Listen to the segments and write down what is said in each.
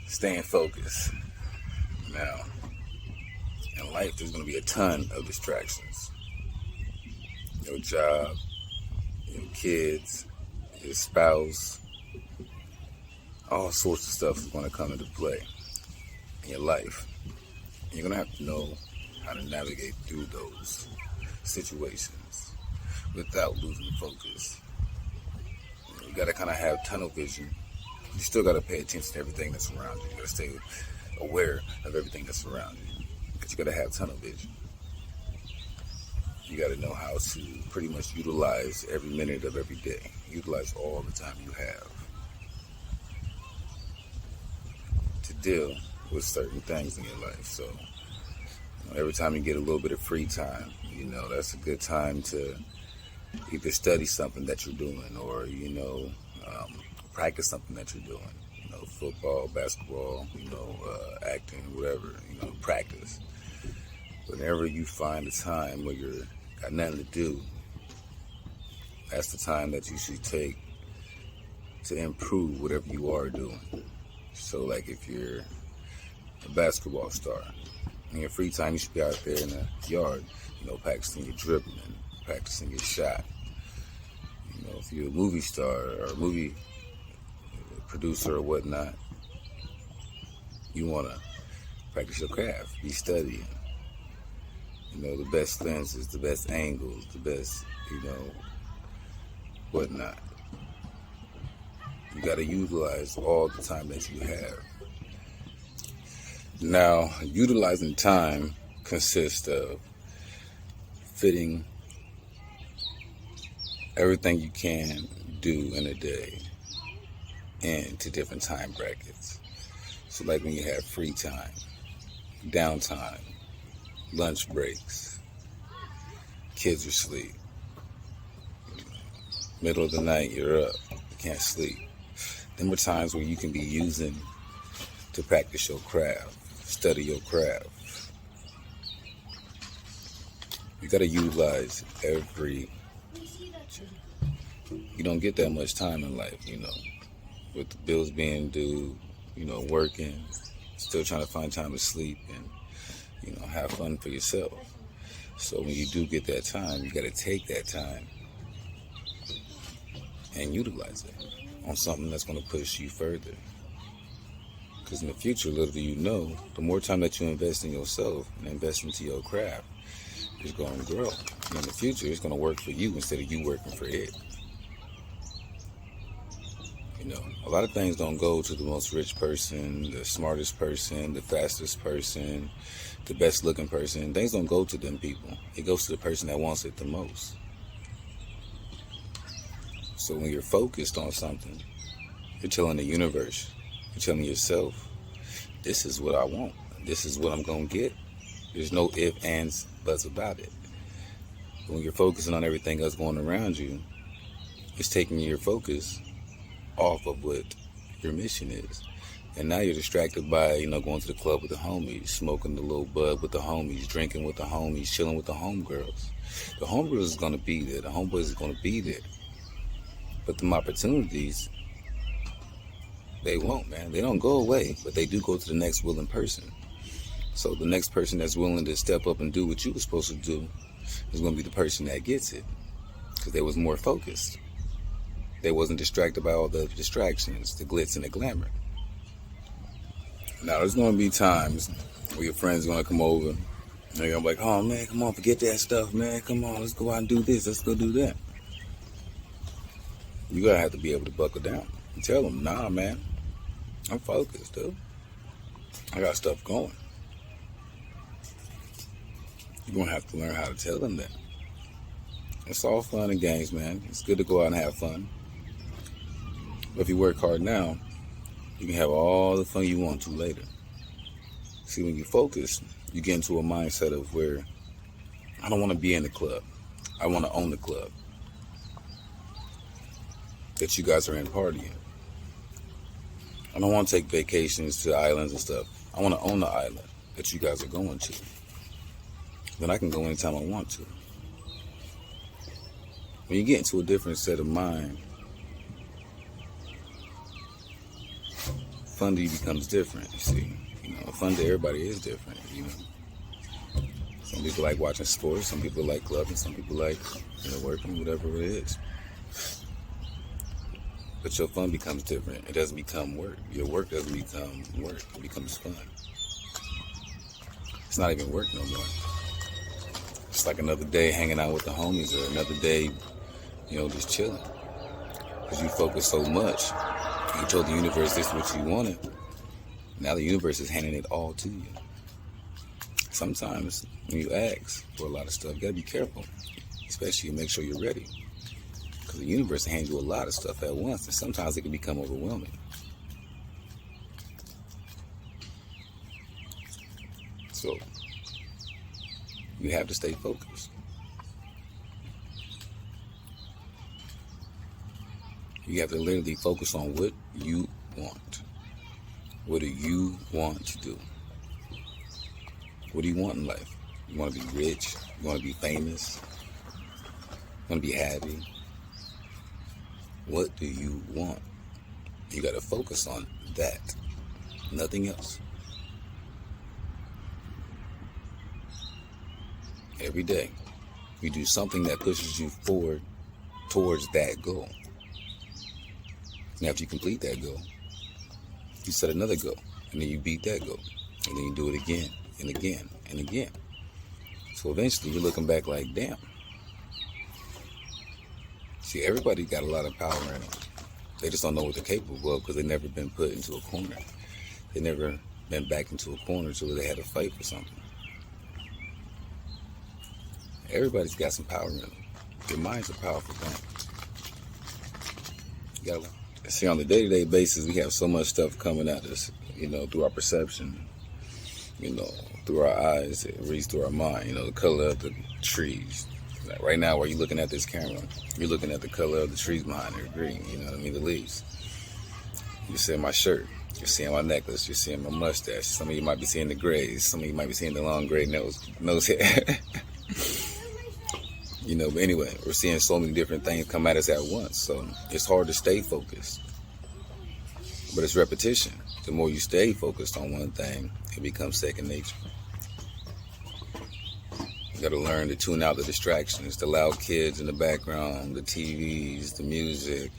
Staying focused. Now, in life, there's going to be a ton of distractions. Your job, your kids, your spouse, all sorts of stuff is going to come into play in your life. And you're going to have to know how to navigate through those situations without losing focus. You got to kind of have tunnel vision. You still got to pay attention to everything that's around you. You got to stay aware of everything that's around you. Because you got to have tunnel vision. You got to know how to pretty much utilize every minute of every day. Utilize all the time you have to deal with certain things in your life. So, every time you get a little bit of free time, that's a good time to either study something that you're doing or, practice something that you're doing. Football, basketball, acting, whatever, practice. Whenever you find a time where you're got nothing to do, that's the time that you should take to improve whatever you are doing. So, like if you're a basketball star, in your free time, you should be out there in the yard, practicing your dribbling, practicing your shot. If you're a movie star or a movie producer or whatnot, you want to practice your craft, be studying. The best lenses, the best angles, the best, whatnot. You got to utilize all the time that you have. Now, utilizing time consists of fitting everything you can do in a day into different time brackets. So like when you have free time, downtime, lunch breaks, kids are asleep, middle of the night you're up, you can't sleep. Then were times where you can be using to practice your craft, study your craft. You got to utilize you don't get that much time in life, with the bills being due, working, still trying to find time to sleep and, have fun for yourself. So when you do get that time, you got to take that time and utilize it on something that's going to push you further. Because in the future, little do you know, the more time that you invest in yourself and invest into your craft, it's going to grow. And in the future, it's going to work for you instead of you working for it. A lot of things don't go to the most rich person, the smartest person, the fastest person, the best looking person. Things don't go to them people. It goes to the person that wants it the most. So when you're focused on something, you're telling the universe, you're telling yourself, this is what I want. This is what I'm going to get. There's no ifs, ands, buts about it. But when you're focusing on everything else going around you, it's taking your focus off of what your mission is. And now you're distracted by, going to the club with the homies, smoking the little bud with the homies, drinking with the homies, chilling with the homegirls. The homegirls is going to be there. The homeboys is going to be there. But them opportunities, they won't, man. They don't go away, but they do go to the next willing person. So the next person that's willing to step up and do what you were supposed to do is going to be the person that gets it. Because they was more focused. They wasn't distracted by all the distractions, the glitz and the glamour. Now, there's going to be times where your friends are going to come over and they're going to be like, oh, man, come on, forget that stuff, man. Come on, let's go out and do this. Let's go do that. You got to have to be able to buckle down and tell them, nah, man, I'm focused, dude. I got stuff going. You're going to have to learn how to tell them that. It's all fun and games, man. It's good to go out and have fun. But if you work hard now, you can have all the fun you want to later. See, when you focus, you get into a mindset of where I don't want to be in the club. I want to own the club that you guys are in partying. I don't want to take vacations to islands and stuff. I want to own the island that you guys are going to. Then I can go anytime I want to. When you get into a different set of mind, fun to you becomes different, you see. Fun to everybody is different, Some people like watching sports, some people like clubbing, some people like, working, whatever it is. But your fun becomes different. It doesn't become work. Your work doesn't become work. It becomes fun. It's not even work no more. It's like another day hanging out with the homies, or another day, just chilling. Because you focus so much. You told the universe this is what you wanted. Now the universe is handing it all to you. Sometimes when you ask for a lot of stuff, you gotta be careful. Especially make sure you're ready. Because the universe hands you a lot of stuff at once, and sometimes it can become overwhelming. So, you have to stay focused. You have to literally focus on what you want. What do you want to do? What do you want in life? You want to be rich? You want to be famous? You want to be happy? What do you want? You got to focus on that. Nothing else. Every day, you do something that pushes you forward towards that goal. And after you complete that goal, you set another goal, and then you beat that goal, and then you do it again and again and again. So eventually you're looking back like, damn. See, everybody got a lot of power in them. They just don't know what they're capable of because they've never been put into a corner. They never been back into a corner so they had to fight for something. Everybody's got some power in them. Your mind's a powerful thing. You gotta see, on the day-to-day basis, we have so much stuff coming at us, through our perception, through our eyes, it reads through our mind, the color of the trees. Like right now, while you're looking at this camera, you're looking at the color of the trees behind it, green, the leaves. You're seeing my shirt, you're seeing my necklace, you're seeing my mustache. Some of you might be seeing the grays, some of you might be seeing the long gray nose hair. But anyway, we're seeing so many different things come at us at once, so it's hard to stay focused. But it's repetition. The more you stay focused on one thing, it becomes second nature. You got to learn to tune out the distractions, the loud kids in the background, the TVs, the music,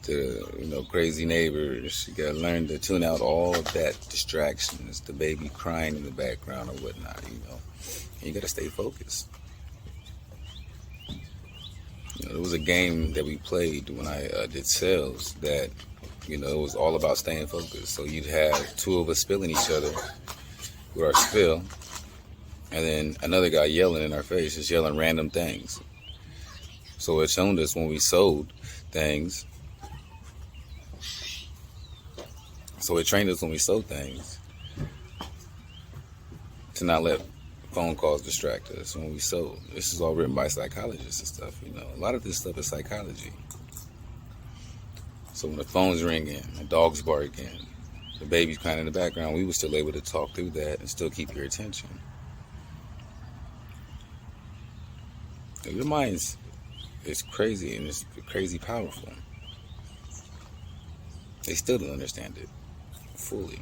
the crazy neighbors. You got to learn to tune out all of that distractions, the baby crying in the background or whatnot, And you got to stay focused. There was a game that we played when I did sales that, it was all about staying focused. So you'd have two of us spilling each other with our spill, and then another guy yelling in our face, just yelling random things. So it showed us when we sold things. So it trained us when we sold things to not let phone calls distract us when we sold. This is all written by psychologists and stuff, A lot of this stuff is psychology. So when the phone's ringing, the dog's barking, the baby's crying in the background, we were still able to talk through that and still keep your attention. Your mind is crazy, and it's crazy powerful. They still don't understand it fully.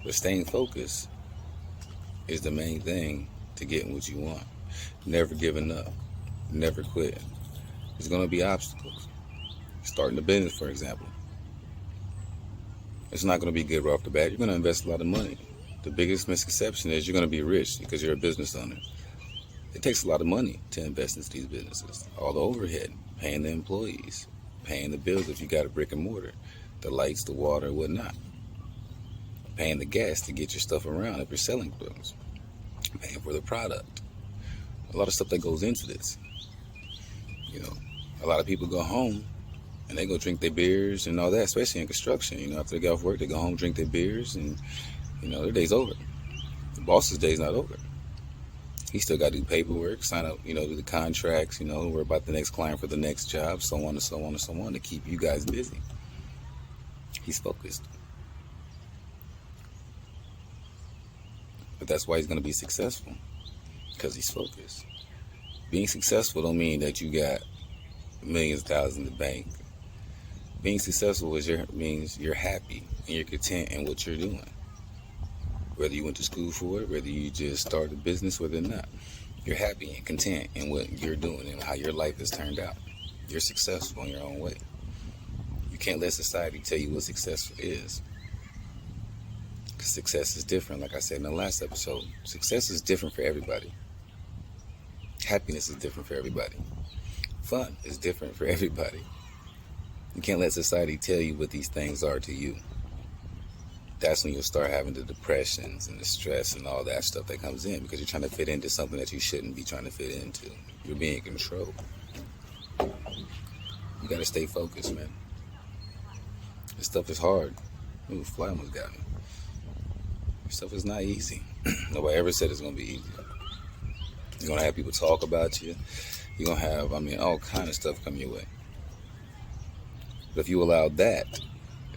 But staying focused is the main thing to getting what you want. Never giving up. Never quitting. There's going to be obstacles. Starting a business, for example. It's not going to be good right off the bat. You're going to invest a lot of money. The biggest misconception is you're going to be rich because you're a business owner. It takes a lot of money to invest into these businesses. All the overhead, paying the employees, paying the bills if you got a brick and mortar, the lights, the water, whatnot. Paying the gas to get your stuff around if you're selling things. Paying for the product. A lot of stuff that goes into this. A lot of people go home And they go drink their beers and all that, especially in construction. After they get off work, they go home, drink their beers, and, their day's over. The boss's day's not over. He still got to do paperwork, sign up, do the contracts, worry about the next client for the next job, so on and so on and so on, to keep you guys busy. He's focused. But that's why he's going to be successful, because he's focused. Being successful don't mean that you got millions of dollars in the bank. Being successful means you're happy and you're content in what you're doing. Whether you went to school for it, whether you just started a business, whether or not, you're happy and content in what you're doing and how your life has turned out. You're successful in your own way. You can't let society tell you what success is. Because success is different. Like I said in the last episode, success is different for everybody. Happiness is different for everybody. Fun is different for everybody. You can't let society tell you what these things are to you. That's when you'll start having the depressions and the stress and all that stuff that comes in, because you're trying to fit into something that you shouldn't be trying to fit into. You're being controlled. You got to stay focused, man. This stuff is hard. Ooh, fly almost got me. This stuff is not easy. Nobody ever said it's going to be easy. You're going to have people talk about you. You're going to have, all kind of stuff come your way. But if you allow that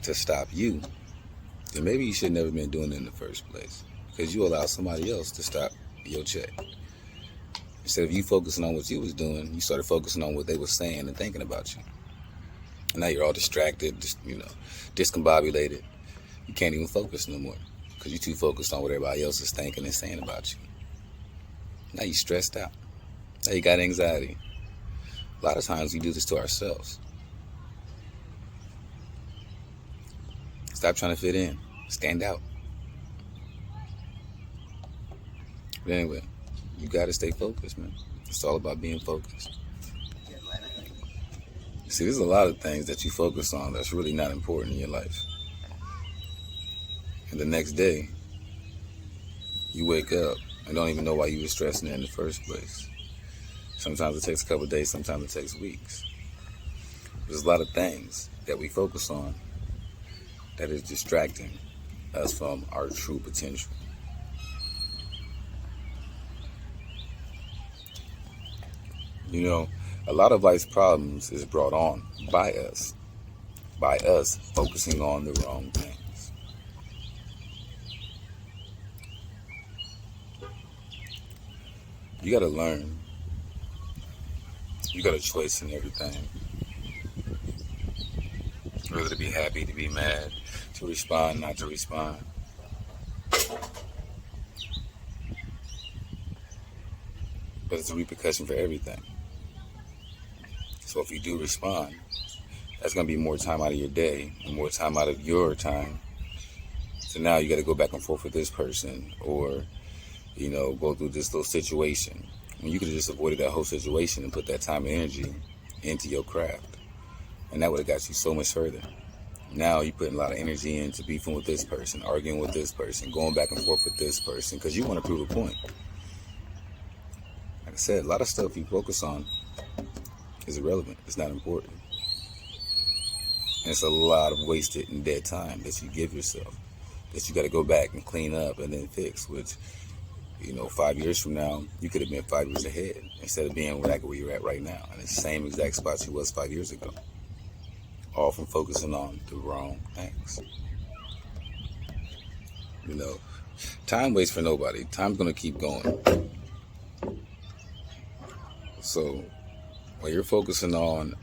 to stop you, then maybe you should never been doing it in the first place, because you allow somebody else to stop your check. Instead of you focusing on what you was doing, you started focusing on what they were saying and thinking about you. And now you're all distracted, discombobulated. You can't even focus no more, because you're too focused on what everybody else is thinking and saying about you. Now you're stressed out. Now you got anxiety. A lot of times we do this to ourselves. Stop trying to fit in. Stand out. But anyway, you got to stay focused, man. It's all about being focused. See, there's a lot of things that you focus on that's really not important in your life. And the next day, you wake up and don't even know why you were stressing it in the first place. Sometimes it takes a couple of days, sometimes it takes weeks. There's a lot of things that we focus on that is distracting us from our true potential. A lot of life's problems is brought on by us focusing on the wrong things. You gotta learn. You got a choice in everything. Whether to be happy, to be mad, to respond, not to respond. But it's a repercussion for everything. So if you do respond, that's going to be more time out of your day and more time out of your time. So now you got to go back and forth with this person, or, go through this little situation. When you could have just avoided that whole situation and put that time and energy into your craft. And that would have got you so much further. Now you're putting a lot of energy into beefing with this person, arguing with this person, going back and forth with this person, because you want to prove a point. Like I said, a lot of stuff you focus on is irrelevant. It's not important. And it's a lot of wasted and dead time that you give yourself, that you got to go back and clean up and then fix, which, 5 years from now, you could have been 5 years ahead instead of being exactly where you're at right now, in the same exact spots you was 5 years ago. All from focusing on the wrong things. Time waits for nobody. Time's going to keep going. So when you're focusing on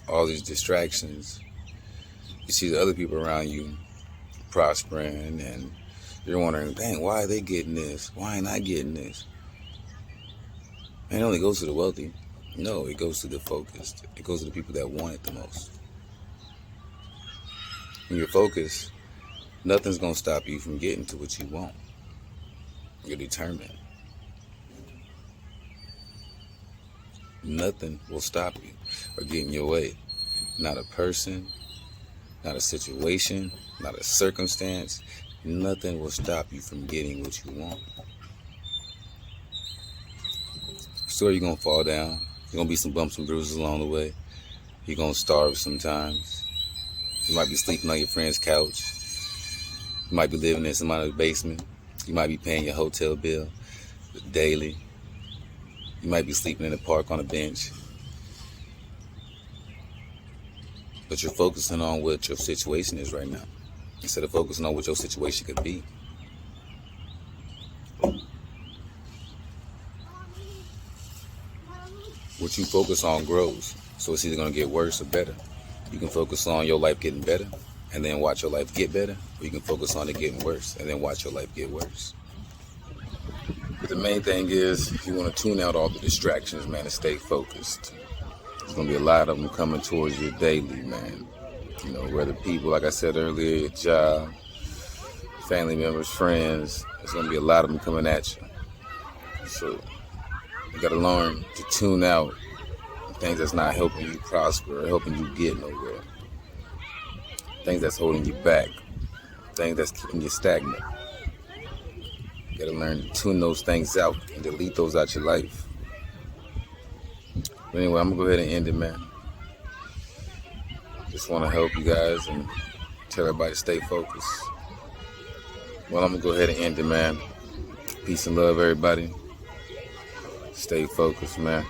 all these distractions, you see the other people around you prospering, and you're wondering, dang, why are they getting this? Why ain't I getting this? And it only goes to the wealthy. No, it goes to the focused. It goes to the people that want it the most. When you're focused, nothing's going to stop you from getting to what you want. You're determined. Nothing will stop you or get in your way. Not a person, not a situation, not a circumstance. Nothing will stop you from getting what you want. Sure, you're going to fall down. There's going to be some bumps and bruises along the way. You're gonna starve sometimes. You might be sleeping on your friend's couch. You might be living in somebody's basement. You might be paying your hotel bill daily. You might be sleeping in the park on a bench. But you're focusing on what your situation is right now, instead of focusing on what your situation could be. What you focus on grows. So it's either going to get worse or better. You can focus on your life getting better and then watch your life get better. Or you can focus on it getting worse and then watch your life get worse. But the main thing is you want to tune out all the distractions, man, and stay focused. There's going to be a lot of them coming towards you daily, man. You know, whether people, like I said earlier, your job, family members, friends, there's going to be a lot of them coming at you. So you got to learn to tune out things that's not helping you prosper or helping you get nowhere. Things that's holding you back. Things that's keeping you stagnant. You got to learn to tune those things out and delete those out your life. But anyway, I'm going to go ahead and end it, man. Just want to help you guys and tell everybody to stay focused. Well, I'm going to go ahead and end it, man. Peace and love, everybody. Stay focused, man.